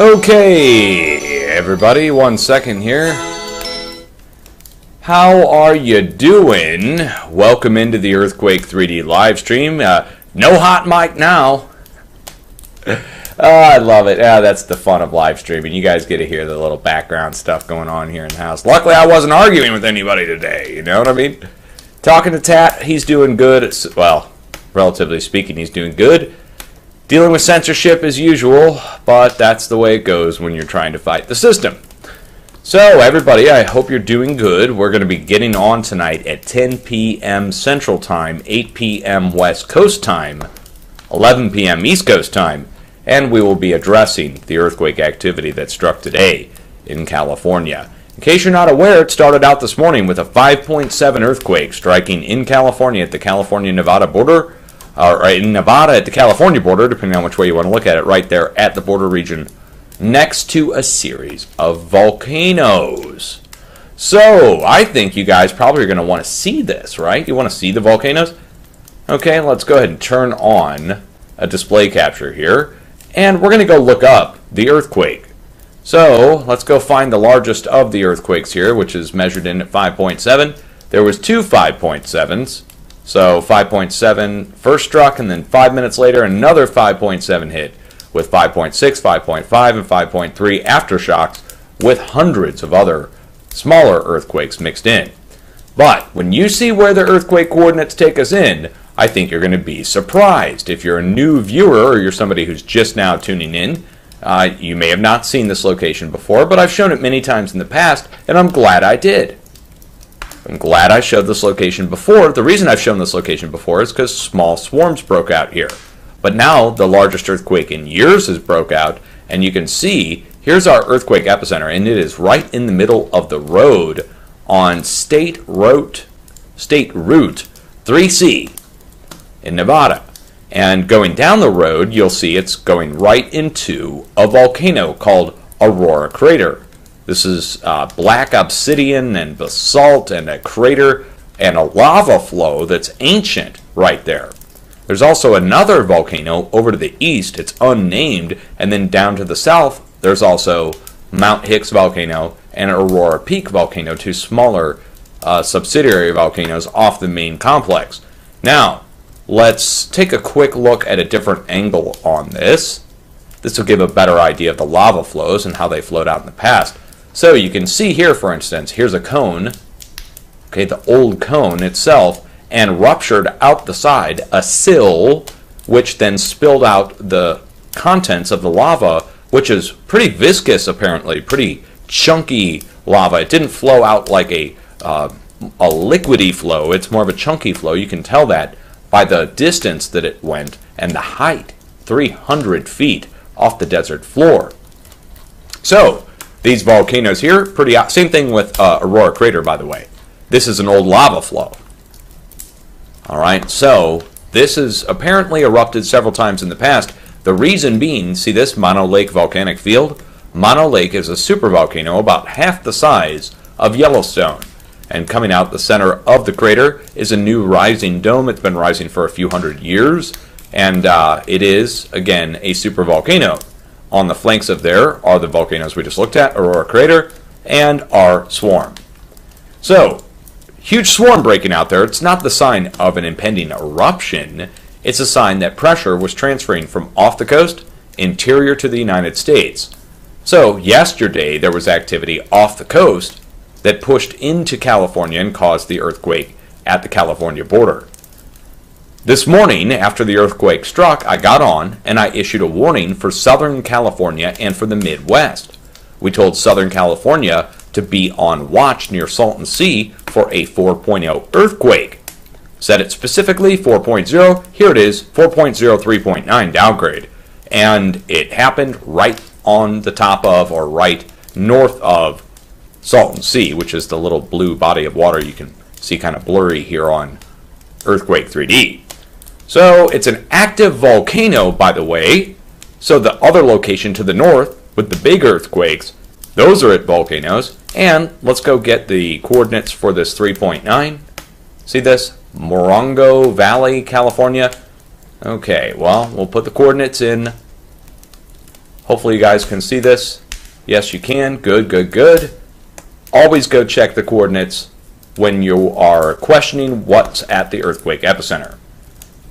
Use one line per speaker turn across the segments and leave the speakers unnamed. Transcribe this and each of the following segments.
Okay, everybody, 1 second here. How are you doing? Welcome into the Earthquake 3D live stream. No hot mic now. I love it. That's the fun of live streaming. You guys get to hear the little background stuff going on here in the house. Luckily, I wasn't arguing with anybody today. You know what I mean? Talking to Tat, he's doing good. Well, relatively speaking, he's doing good. Dealing with censorship as usual, but that's the way it goes when you're trying to fight the system. So, everybody, I hope you're doing good. We're going to be getting on tonight at 10 p.m. Central Time, 8 p.m. West Coast Time, 11 p.m. East Coast Time, and we will be addressing the earthquake activity that struck today in California. In case you're not aware, it started out this morning with a 5.7 earthquake striking in California at the California-Nevada border, or in Nevada at the California border, depending on which way you want to look at it, right there at the border region, next to a series of volcanoes. So, I think you guys probably are going to want to see this, right? You want to see the volcanoes? Okay, let's go ahead and turn on a display capture here, and we're going to go look up the earthquake. So, let's go find the largest of the earthquakes here, which is measured in at 5.7. There was two 5.7s. So 5.7 first struck, and then 5 minutes later another 5.7 hit, with 5.6, 5.5, and 5.3 aftershocks, with hundreds of other smaller earthquakes mixed in. But when you see where the earthquake coordinates take us in, I think you're going to be surprised. If you're a new viewer or you're somebody who's just now tuning in, you may have not seen this location before, but I've shown it many times in the past, and I'm glad I did. I'm glad I showed this location before. The reason I've shown this location before is because small swarms broke out here. But now the largest earthquake in years has broke out, and you can see here's our earthquake epicenter, and it is right in the middle of the road on State Route 3C in Nevada. And going down the road, you'll see it's going right into a volcano called Aurora Crater. This is black obsidian and basalt and a crater and a lava flow that's ancient right there. There's also another volcano over to the east. It's unnamed. And then down to the south, there's also Mount Hicks Volcano and Aurora Peak Volcano, two smaller subsidiary volcanoes off the main complex. Now, let's take a quick look at a different angle on this. This will give a better idea of the lava flows and how they flowed out in the past. So you can see here, for instance, here's a cone, okay, the old cone itself, and ruptured out the side a sill, which then spilled out the contents of the lava, which is pretty viscous apparently, pretty chunky lava. It didn't flow out like a liquidy flow, it's more of a chunky flow. You can tell that by the distance that it went and the height, 300 feet off the desert floor. So, these volcanoes here, same thing with Aurora Crater, by the way. This is an old lava flow. Alright, so this has apparently erupted several times in the past. The reason being, see this Mono Lake volcanic field? Mono Lake is a supervolcano about half the size of Yellowstone. And coming out the center of the crater is a new rising dome. It's been rising for a few hundred years. And it is, again, a supervolcano. On the flanks of there are the volcanoes we just looked at, Aurora Crater, and our swarm. So, huge swarm breaking out there. It's not the sign of an impending eruption. It's a sign that pressure was transferring from off the coast, interior to the United States. So, yesterday there was activity off the coast that pushed into California and caused the earthquake at the California border. This morning, after the earthquake struck, I got on and I issued a warning for Southern California and for the Midwest. We told Southern California to be on watch near Salton Sea for a 4.0 earthquake. Said it specifically, 4.0. Here it is, 4.0, 3.9 downgrade. And it happened right on the top of, or right north of, Salton Sea, which is the little blue body of water you can see kind of blurry here on Earthquake 3D. So it's an active volcano, by the way. So the other location to the north with the big earthquakes, those are at volcanoes. And let's go get the coordinates for this 3.9. See this? Morongo Valley, California. Okay, well, we'll put the coordinates in Hopefully you guys can see this. Yes, you can. Good, good, good. Always go check the coordinates when you are questioning what's at the earthquake epicenter.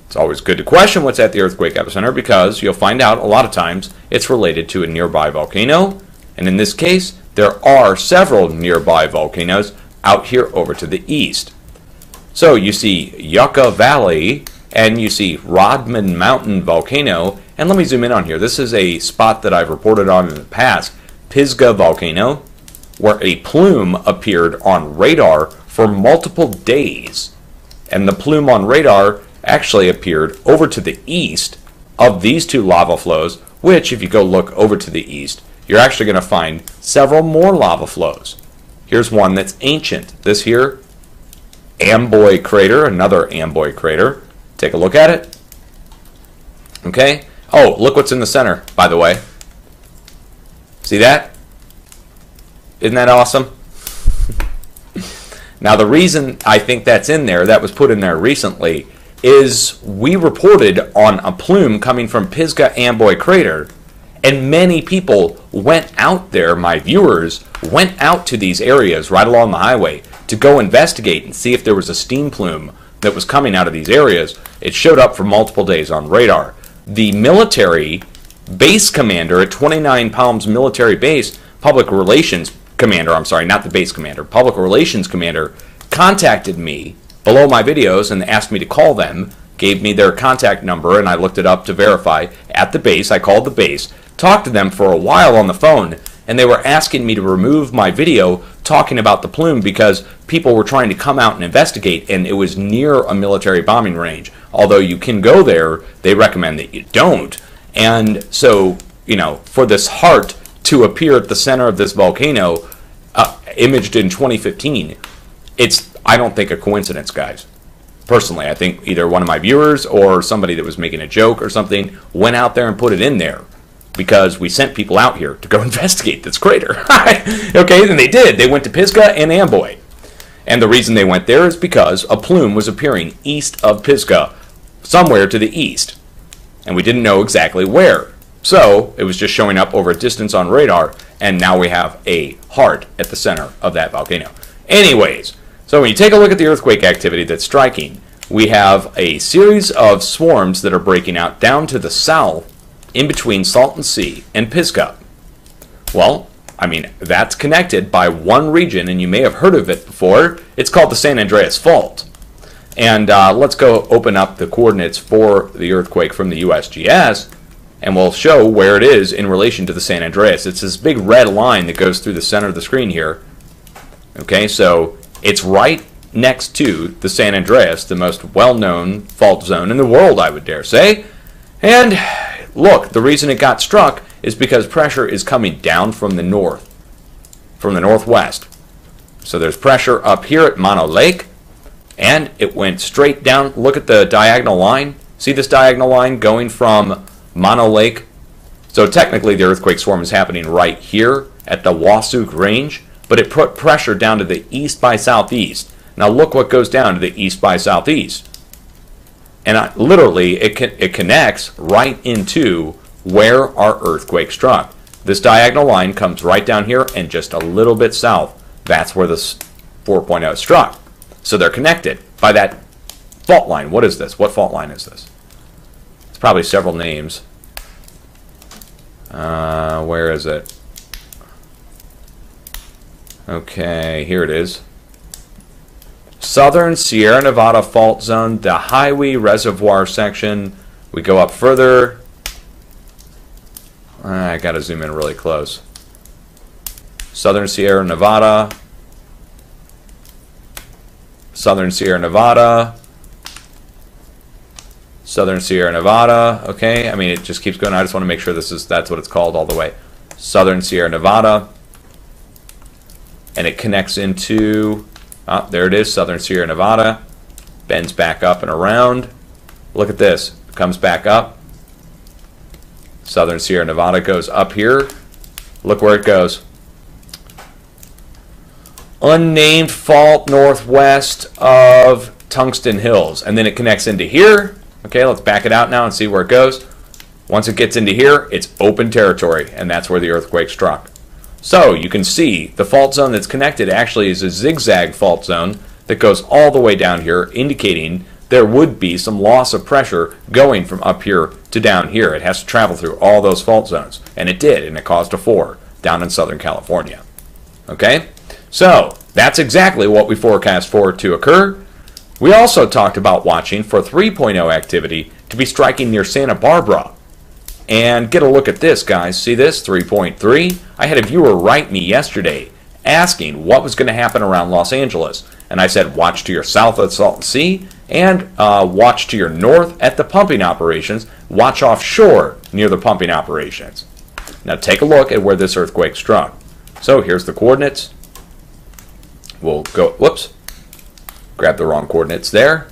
It's always good to question what's at the earthquake epicenter because you'll find out a lot of times it's related to a nearby volcano. And in this case, there are several nearby volcanoes out here over to the east. So you see Uake Valley and you see Rodman Mountain Volcano. And let me zoom in on here. This is a spot that I've reported on in the past, Pisgah Volcano, where a plume appeared on radar for multiple days. And the plume on radar actually appeared over to the east of these two lava flows, which if you go look over to the east, you're actually going to find several more lava flows. Here's one that's ancient. This here, Amboy Crater, another Amboy Crater. Take a look at it. Okay. Oh, look what's in the center, by the way. See that? Isn't that awesome? Now, the reason I think that's in there, that was put in there recently, is we reported on a plume coming from Pisgah Amboy Crater, and many people went out there, my viewers, went out to these areas right along the highway to go investigate and see if there was a steam plume that was coming out of these areas. It showed up for multiple days on radar. The military base commander at 29 Palms Military Base, public relations commander, I'm sorry, not the base commander, public relations commander, contacted me below my videos and asked me to call them, gave me their contact number, and I looked it up to verify at the base. I called the base, talked to them for a while on the phone, and they were asking me to remove my video talking about the plume because people were trying to come out and investigate, and it was near a military bombing range. Although you can go there, they recommend that you don't. And so, you know, for this heart to appear at the center of this volcano, imaged in 2015, it's, I don't think, a coincidence, guys. Personally, I think either one of my viewers or somebody that was making a joke or something went out there and put it in there because we sent people out here to go investigate this crater. Okay, and they did. They went to Pisgah and Amboy. And the reason they went there is because a plume was appearing east of Pisgah, somewhere to the east. And we didn't know exactly where. So it was just showing up over a distance on radar, and now we have a heart at the center of that volcano. Anyways, so when you take a look at the earthquake activity that's striking, we have a series of swarms that are breaking out down to the south in between Salton Sea and Pisgah. Well, I mean, that's connected by one region, and you may have heard of it before. It's called the San Andreas Fault. And let's go open up the coordinates for the earthquake from the USGS, and we'll show where it is in relation to the San Andreas. It's this big red line that goes through the center of the screen here. Okay, so it's right next to the San Andreas, the most well-known fault zone in the world, I would dare say. And look, the reason it got struck is because pressure is coming down from the north, from the northwest. So there's pressure up here at Mono Lake, and it went straight down. Look at the diagonal line. See this diagonal line going from Mono Lake? So technically the earthquake swarm is happening right here at the Wasuk Range, but it put pressure down to the east by southeast. Now look what goes down to the east by southeast. And literally it connects right into where our earthquake struck. This diagonal line comes right down here and just a little bit south. That's where this 4.0 struck. So they're connected by that fault line. What is this? What fault line is this? It's probably several names. Where is it? Okay, here it is. Southern Sierra Nevada Fault Zone, the Highway Reservoir section. We go up further. I got to zoom in really close. Southern Sierra Nevada. Southern Sierra Nevada. Southern Sierra Nevada. Okay, I mean it just keeps going. I just want to make sure that's what it's called all the way. Southern Sierra Nevada. And it connects into, there it is, Southern Sierra Nevada. Bends back up and around. Look at this. It comes back up. Southern Sierra Nevada goes up here. Look where it goes. Unnamed fault northwest of Tungsten Hills. And then it connects into here. Okay, let's back it out now and see where it goes. Once it gets into here, it's open territory, and that's where the earthquake struck. So you can see the fault zone that's connected actually is a zigzag fault zone that goes all the way down here, indicating there would be some loss of pressure going from up here to down here. It has to travel through all those fault zones, and it did, and it caused a 4 down in Southern California. Okay, so that's exactly what we forecast for to occur. We also talked about watching for 3.0 activity to be striking near Santa Barbara. And get a look at this, guys. See this? 3.3. I had a viewer write me yesterday asking what was going to happen around Los Angeles. And I said, watch to your south at Salton Sea and watch to your north at the pumping operations. Watch offshore near the pumping operations. Now take a look at where this earthquake struck. So here's the coordinates. We'll go, whoops, grab the wrong coordinates there.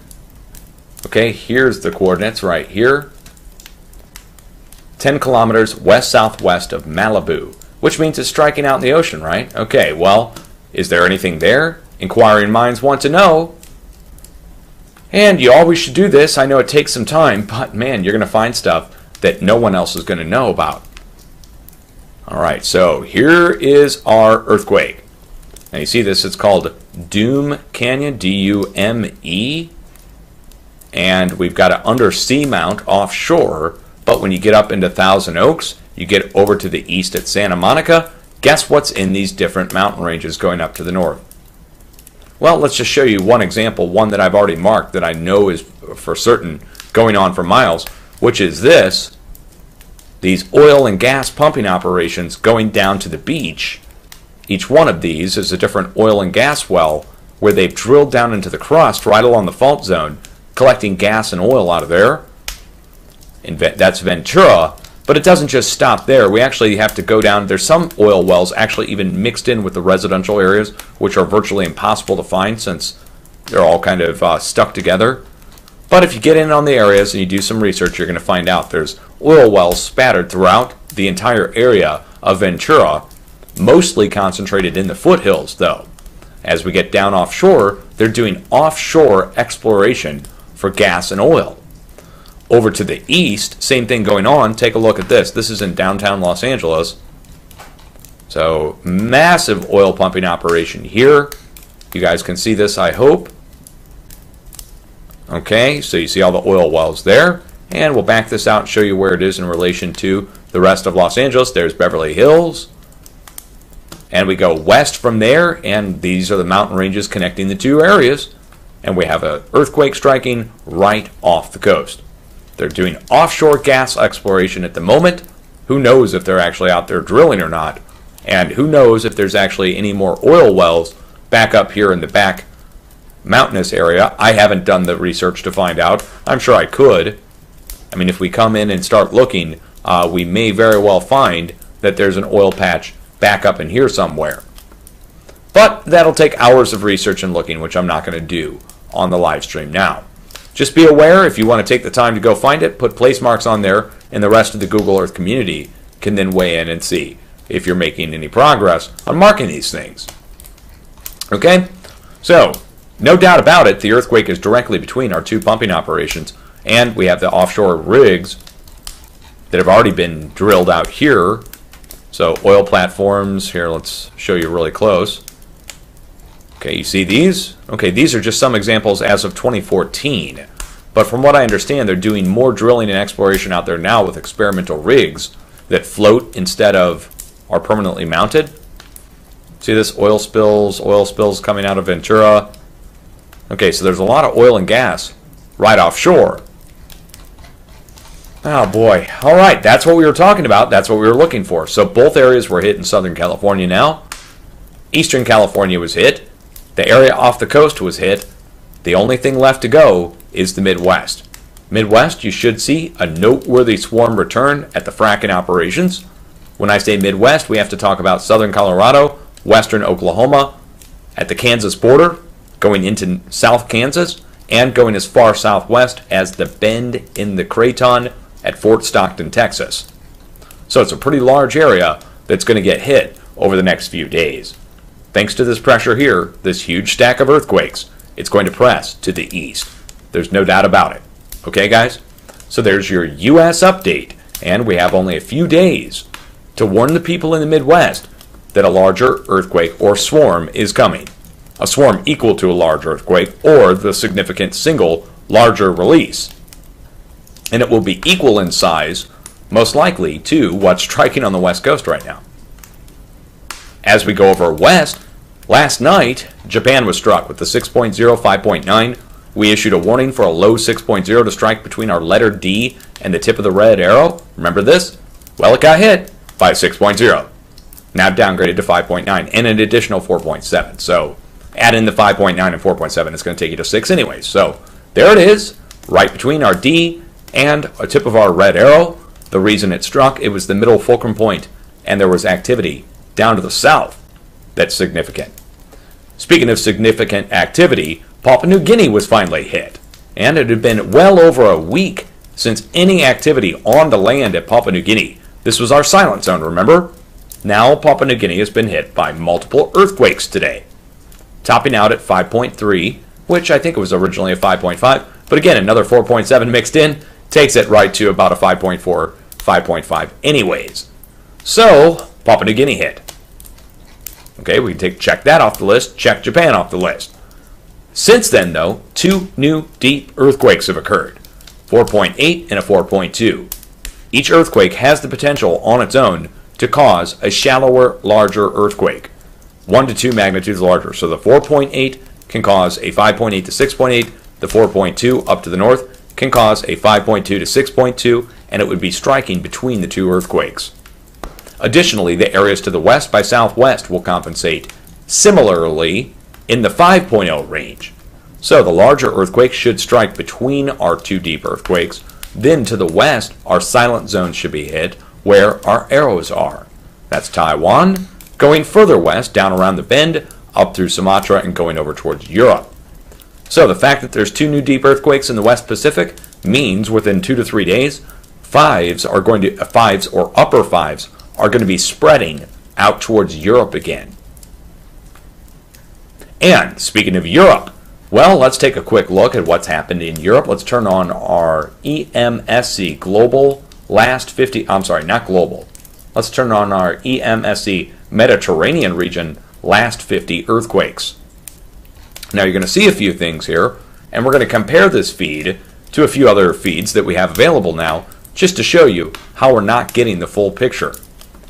Okay, here's the coordinates right here. 10 kilometers west-southwest of Malibu, which means it's striking out in the ocean, right? Okay, well, is there anything there? Inquiring minds want to know. And you always should do this. I know it takes some time, but man, you're going to find stuff that no one else is going to know about. All right, so here is our earthquake. Now you see this, it's called Dume Canyon, D-U-M-E. And we've got an undersea mount offshore. But when you get up into Thousand Oaks, you get over to the east at Santa Monica, guess what's in these different mountain ranges going up to the north? Well, let's just show you one example, one that I've already marked that I know is for certain going on for miles, which is this. These oil and gas pumping operations going down to the beach. Each one of these is a different oil and gas well where they've drilled down into the crust right along the fault zone, collecting gas and oil out of there. That's Ventura, but it doesn't just stop there. We actually have to go down. There's some oil wells actually even mixed in with the residential areas, which are virtually impossible to find since they're all kind of stuck together. But if you get in on the areas and you do some research, you're going to find out there's oil wells spattered throughout the entire area of Ventura, mostly concentrated in the foothills, though. As we get down offshore, they're doing offshore exploration for gas and oil. Over to the east, same thing going on. Take a look at this. This is in downtown Los Angeles. So, massive oil pumping operation here. You guys can see this, I hope. Okay, so you see all the oil wells there. And we'll back this out and show you where it is in relation to the rest of Los Angeles. There's Beverly Hills. And we go west from there, and these are the mountain ranges connecting the two areas. And we have an earthquake striking right off the coast. They're doing offshore gas exploration at the moment. Who knows if they're actually out there drilling or not? And who knows if there's actually any more oil wells back up here in the back mountainous area. I haven't done the research to find out. I'm sure I could. I mean, if we come in and start looking, we may very well find that there's an oil patch back up in here somewhere. But that'll take hours of research and looking, which I'm not going to do on the live stream now. Just be aware, if you want to take the time to go find it, put place marks on there, and the rest of the Google Earth community can then weigh in and see if you're making any progress on marking these things. Okay? So, no doubt about it, the earthquake is directly between our two pumping operations, and we have the offshore rigs that have already been drilled out here. So, oil platforms, here, let's show you really close. Okay, you see these? Okay, these are just some examples as of 2014. But from what I understand, they're doing more drilling and exploration out there now with experimental rigs that float instead of are permanently mounted. See this? Oil spills coming out of Ventura. Okay, so there's a lot of oil and gas right offshore. Oh boy. All right, that's what we were talking about. That's what we were looking for. So both areas were hit in Southern California now. Eastern California was hit. The area off the coast was hit. The only thing left to go is the Midwest. Midwest, you should see a noteworthy swarm return at the fracking operations. When I say Midwest, we have to talk about southern Colorado, western Oklahoma, at the Kansas border, going into South Kansas, and going as far southwest as the bend in the Craton at Fort Stockton, Texas. So it's a pretty large area that's going to get hit over the next few days. Thanks to this pressure here, this huge stack of earthquakes, it's going to press to the east. There's no doubt about it. Okay, guys? So there's your U.S. update. And we have only a few days to warn the people in the Midwest that a larger earthquake or swarm is coming. A swarm equal to a large earthquake or the significant single larger release. And it will be equal in size, most likely, to what's striking on the West Coast right now. As we go over west, last night, Japan was struck with the 6.0, 5.9. We issued a warning for a low 6.0 to strike between our letter D and the tip of the red arrow. Remember this? Well, it got hit by 6.0. Now downgraded to 5.9 and an additional 4.7. So add in the 5.9 and 4.7, it's going to take you to 6 anyways. So there it is, right between our D and a tip of our red arrow. The reason it struck, it was the middle fulcrum point, and there was activity down to the south that's significant. Speaking of significant activity, Papua New Guinea was finally hit, and it had been well over a week since any activity on the land at Papua New Guinea. This was our silent zone, remember? Now Papua New Guinea has been hit by multiple earthquakes today, topping out at 5.3, which I think it was originally a 5.5, but again, another 4.7 mixed in takes it right to about a 5.4, 5.5 anyways. So, Papua New Guinea hit. Okay, we can check that off the list, check Japan off the list. Since then, though, 2 new deep earthquakes have occurred, 4.8 and a 4.2. Each earthquake has the potential on its own to cause a shallower, larger earthquake, 1 to 2 magnitudes larger. So the 4.8 can cause a 5.8 to 6.8, the 4.2 up to the north can cause a 5.2 to 6.2, and it would be striking between the two earthquakes. Additionally, the areas to the west by southwest will compensate similarly in the 5.0 range. So the larger earthquake should strike between our 2 deep earthquakes. Then to the west, our silent zone should be hit where our arrows are. That's Taiwan, going further west, down around the bend, up through Sumatra, and going over towards Europe. So the fact that there's 2 new deep earthquakes in the West Pacific means within 2 to 3 days, fives or upper fives are going to be spreading out towards Europe again. And speaking of Europe, well, let's take a quick look at what's happened in Europe. Let's turn on our EMSC global last 50, I'm sorry, not global. Let's turn on our EMSC Mediterranean region last 50 earthquakes. Now you're going to see a few things here, and we're going to compare this feed to a few other feeds that we have available now, just to show you how we're not getting the full picture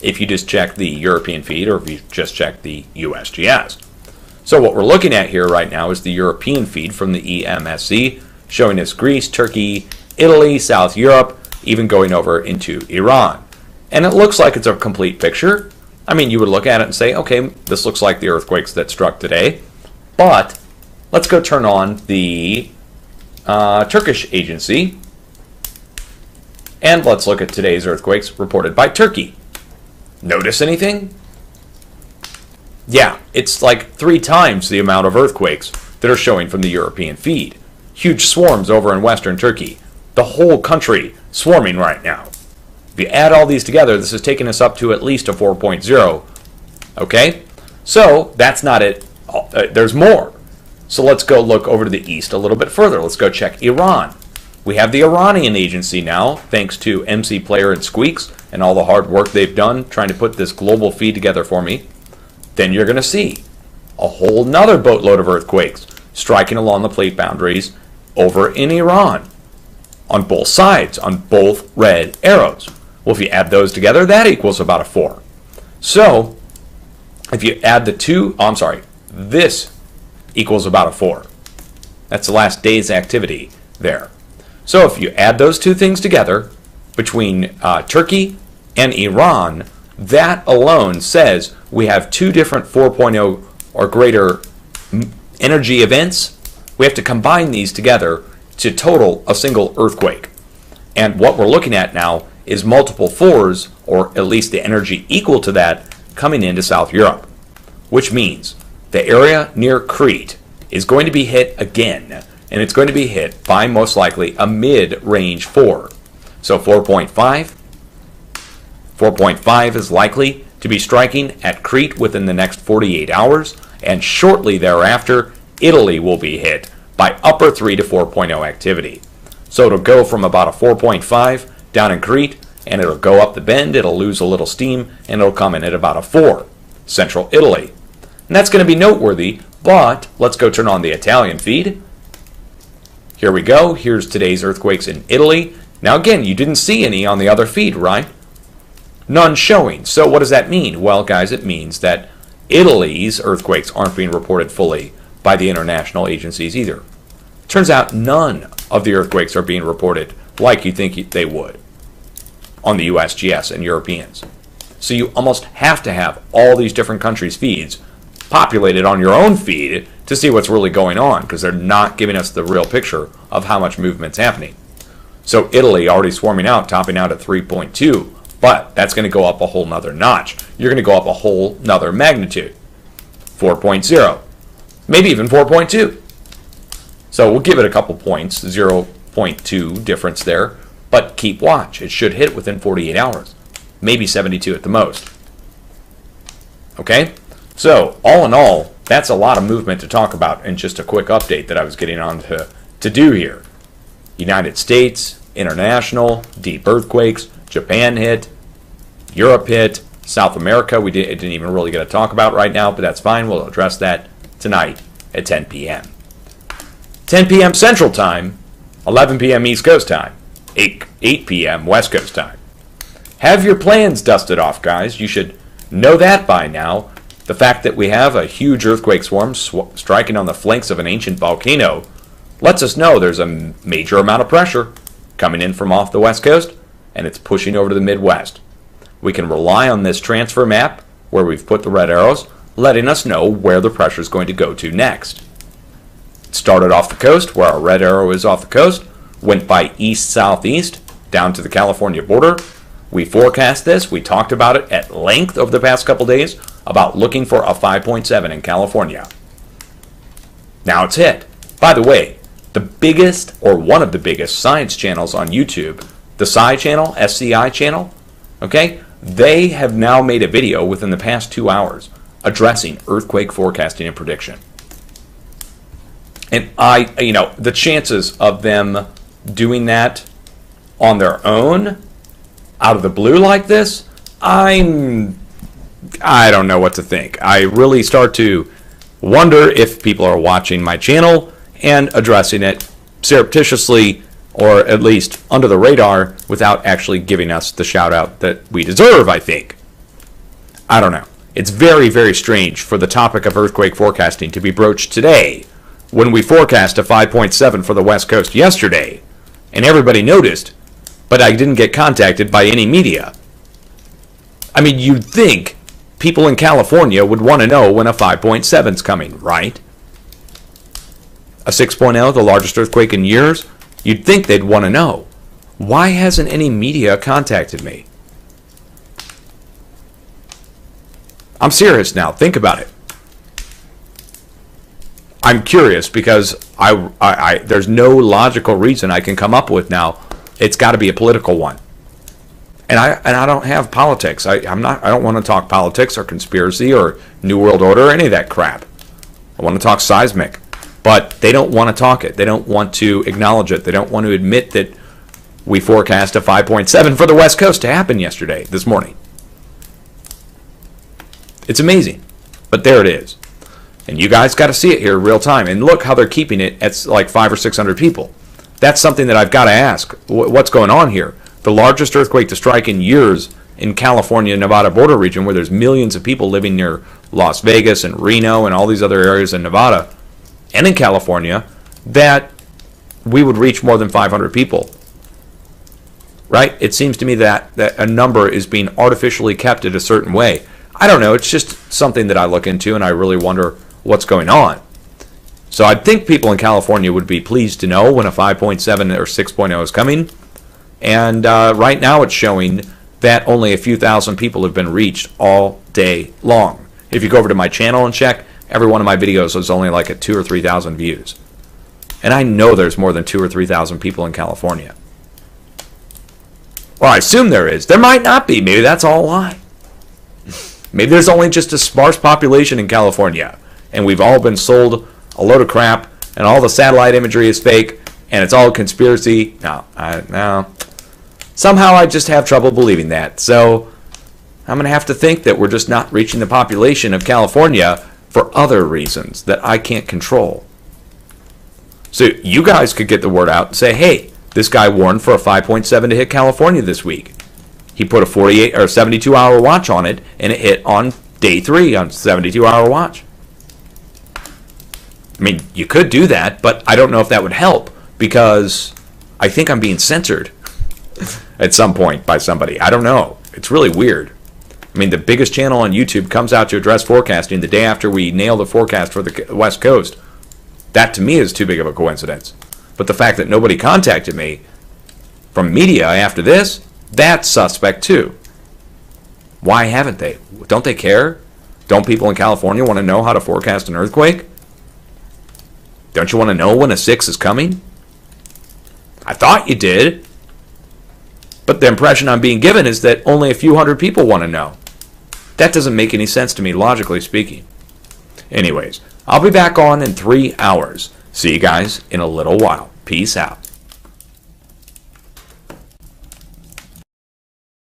if you just check the European feed or if you just check the USGS. So what we're looking at here right now is the European feed from the EMSC, showing us Greece, Turkey, Italy, South Europe, even going over into Iran. And it looks like it's a complete picture. I mean, you would look at it and say, okay, this looks like the earthquakes that struck today, but let's go turn on the Turkish agency, and let's look at today's earthquakes reported by Turkey. Notice anything? Yeah, it's like 3 times the amount of earthquakes that are showing from the European feed. Huge swarms over in western Turkey. The whole country swarming right now. If you add all these together, this is taking us up to at least a 4.0. Okay? So, that's not it. There's more. So let's go look over to the east a little bit further. Let's go check Iran. We have the Iranian agency now, thanks to MC Player and Squeaks and all the hard work they've done trying to put this global feed together for me. Then you're going to see a whole nother boatload of earthquakes striking along the plate boundaries over in Iran on both sides, on both red arrows. Well, if you add those together, that equals about a 4. So, if you add the two, this equals about a 4. That's the last day's activity there. So if you add those two things together, between Turkey and Iran, that alone says we have 2 different 4.0 or greater energy events. We have to combine these together to total a single earthquake. And what we're looking at now is multiple 4s, or at least the energy equal to that, coming into South Europe, which means the area near Crete is going to be hit again, and it's going to be hit by most likely a mid-range 4. So 4.5 is likely to be striking at Crete within the next 48 hours, and shortly thereafter, Italy will be hit by upper 3 to 4.0 activity. So it'll go from about a 4.5 down in Crete and it'll go up the bend, it'll lose a little steam, and it'll come in at about a 4. Central Italy. And that's going to be noteworthy, but let's go turn on the Italian feed. Here we go. Here's today's earthquakes in Italy. Now again, you didn't see any on the other feed, right? None showing. So what does that mean? Well, guys, it means that Italy's earthquakes aren't being reported fully by the international agencies either. Turns out none of the earthquakes are being reported like you think they would on the USGS and Europeans. So you almost have to have all these different countries' feeds populated on your own feed to see what's really going on, because they're not giving us the real picture of how much movement's happening. So Italy already swarming out, topping out at 3.2, but that's going to go up a whole nother notch. You're going to go up a whole nother magnitude. 4.0, maybe even 4.2. So we'll give it a couple points, 0.2 difference there, but keep watch. It should hit within 48 hours, maybe 72 at the most. Okay? So, all in all, that's a lot of movement to talk about in just a quick update that I was getting on to do here. United States, international, deep earthquakes, Japan hit, Europe hit, South America we didn't even really get to talk about right now, but that's fine. We'll address that tonight at 10 p.m. 10 p.m. Central Time, 11 p.m. East Coast Time, 8 p.m. West Coast Time. Have your plans dusted off, guys. You should know that by now. The fact that we have a huge earthquake swarm striking on the flanks of an ancient volcano lets us know there's a major amount of pressure coming in from off the west coast, and it's pushing over to the Midwest. We can rely on this transfer map where we've put the red arrows, letting us know where the pressure is going to go to next. It started off the coast, where our red arrow is off the coast, went by east-southeast down to the California border. We forecast this. We talked about it at length over the past couple days about looking for a 5.7 in California. Now it's hit. By the way, the biggest, or one of the biggest, science channels on YouTube, the Sci channel, SCI channel, okay, they have now made a video within the past 2 hours addressing earthquake forecasting and prediction. And the chances of them doing that on their own, out of the blue like this, I don't know what to think. I really start to wonder if people are watching my channel and addressing it surreptitiously, or at least under the radar, without actually giving us the shout out that we deserve, I think. I don't know. It's very, very strange for the topic of earthquake forecasting to be broached today when we forecast a 5.7 for the West Coast yesterday, and everybody noticed, but I didn't get contacted by any media. I mean, you'd think people in California would want to know when a 5.7 is coming, right? A 6.0, the largest earthquake in years, you'd think they'd want to know. Why hasn't any media contacted me? I'm serious now. Think about it. I'm curious because there's no logical reason I can come up with now. It's got to be a political one. And I don't have politics. I don't want to talk politics or conspiracy or New World Order or any of that crap. I want to talk seismic. But they don't want to talk it. They don't want to acknowledge it. They don't want to admit that we forecast a 5.7 for the West Coast to happen this morning. It's amazing. But there it is. And you guys got to see it here in real time. And look how they're keeping it at like 500 or 600 people. That's something that I've got to ask. What's going on here? The largest earthquake to strike in years in California, Nevada border region, where there's millions of people living near Las Vegas and Reno and all these other areas in Nevada and in California, that we would reach more than 500 people. Right? It seems to me that a number is being artificially kept in a certain way. I don't know. It's just something that I look into, and I really wonder what's going on. So I think people in California would be pleased to know when a 5.7 or 6.0 is coming. And right now it's showing that only a few thousand people have been reached all day long. If you go over to my channel and check, every one of my videos is only like at 2,000 or 3,000 views. And I know there's more than 2,000 or 3,000 people in California. Well, I assume there is. There might not be. Maybe that's all a lie. Maybe there's only just a sparse population in California, and we've all been sold a load of crap, and all the satellite imagery is fake, and it's all conspiracy. No. Somehow I just have trouble believing that. So I'm going to have to think that we're just not reaching the population of California for other reasons that I can't control. So you guys could get the word out and say, hey, this guy warned for a 5.7 to hit California this week. He put a 48 or 72-hour watch on it, and it hit on day 3 on 72-hour watch. I mean, you could do that, but I don't know if that would help because I think I'm being censored at some point by somebody. I don't know. It's really weird. I mean, the biggest channel on YouTube comes out to address forecasting the day after we nail the forecast for the West Coast. That, to me, is too big of a coincidence. But the fact that nobody contacted me from media after this, that's suspect, too. Why haven't they? Don't they care? Don't people in California want to know how to forecast an earthquake? Don't you want to know when a 6 is coming? I thought you did. But the impression I'm being given is that only a few hundred people want to know. That doesn't make any sense to me, logically speaking. Anyways, I'll be back on in 3 hours. See you guys in a little while. Peace out.